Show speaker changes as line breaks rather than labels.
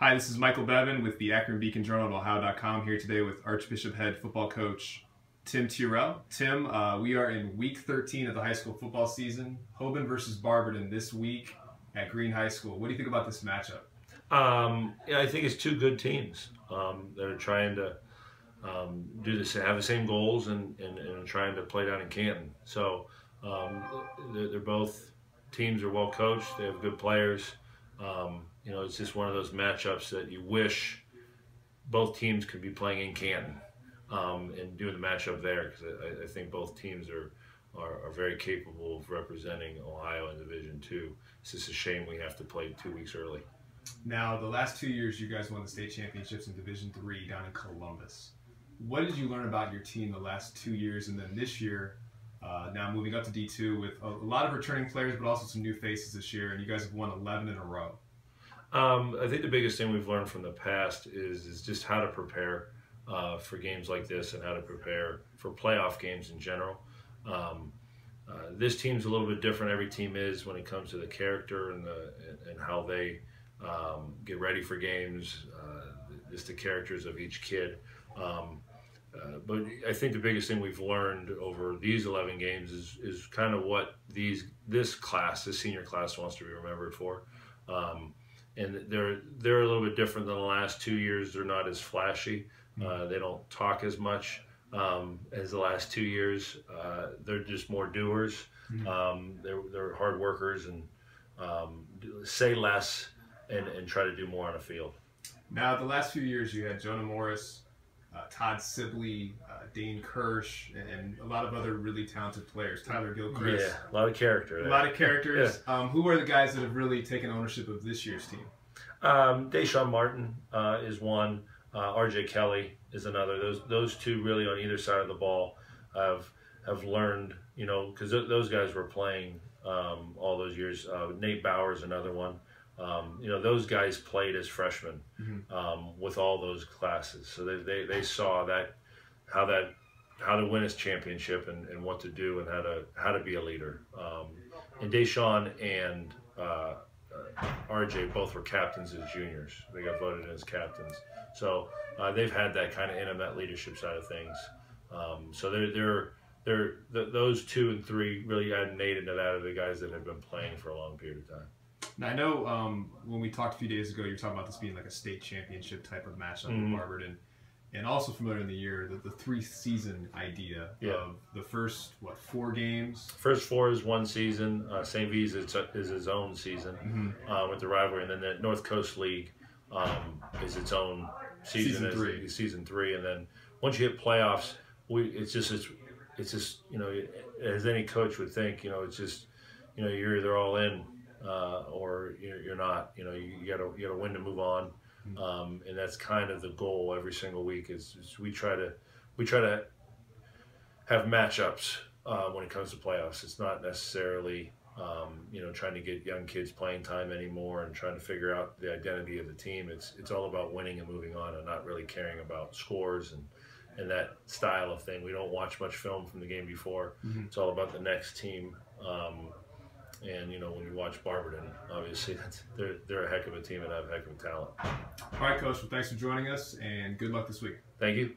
Hi, this is Michael Bevan with the Akron Beacon Journal at Ohio.com here today with Archbishop head football coach Tim Tyrrell. Tim, we are in week 13 of the high school football season. Hoban versus Barberton this week at Green High School. What do you think about this matchup?
I think it's two good teams that are trying to have the same goals and trying to play down in Canton. So they're both teams are well coached. They have good players. It's just one of those matchups that you wish both teams could be playing in Canton and doing the matchup there, because I think both teams are very capable of representing Ohio in Division II. It's just a shame we have to play 2 weeks early.
Now, the last 2 years, you guys won the state championships in Division III down in Columbus. What did you learn about your team the last 2 years, and then this year, now moving up to D2 with a lot of returning players, but also some new faces this year, and you guys have won 11 in a row?
I think the biggest thing we've learned from the past is just how to prepare for games like this and how to prepare for playoff games in general. This team's a little bit different. Every team is when it comes to the character and how they get ready for games, just the characters of each kid. But I think the biggest thing we've learned over these 11 games is kind of what this senior class wants to be remembered for. And they're a little bit different than the last 2 years. They're not as flashy. They don't talk as much as the last 2 years. They're just more doers. They're hard workers and say less and try to do more on the field.
Now, the last few years, you had Jonah Morris, Todd Sibley, Dane Kirsch, and a lot of other really talented players. Tyler Gilchrist.
Yeah, a lot of character.
A lot of characters. Yeah. Who are the guys that have really taken ownership of this year's team?
Deshaun Martin is one. RJ Kelly is another. Those two really on either side of the ball have learned, because those guys were playing all those years. Nate Bauer is another one. Those guys played as freshmen with all those classes, so they saw how to win his championship and what to do and how to be a leader. And Deshaun and RJ both were captains as juniors. They got voted in as captains, so they've had that kind of in them, that leadership side of things. So those 2 and 3 really add Nate into that of the guys that have been playing for a long period of time.
Now, I know when we talked a few days ago, you were talking about this being like a state championship type of matchup with Barberton, and also familiar in the year, the 3-season idea of the first, 4 games?
First 4 is one season. St. V's is his own season with the rivalry, and then the North Coast League is its own season 3. Season 3, and then once you hit playoffs, it's just as any coach would think, it's just you're either all in or you're not. You gotta win to move on, and that's kind of the goal every single week. Is we try to have matchups when it comes to playoffs. It's not necessarily trying to get young kids playing time anymore and trying to figure out the identity of the team. It's all about winning and moving on and not really caring about scores and that style of thing. We don't watch much film from the game before. It's all about the next team. And when you watch Barberton, obviously they're a heck of a team and have a heck of a talent.
All right, Coach. Well, thanks for joining us, and good luck this week.
Thank you.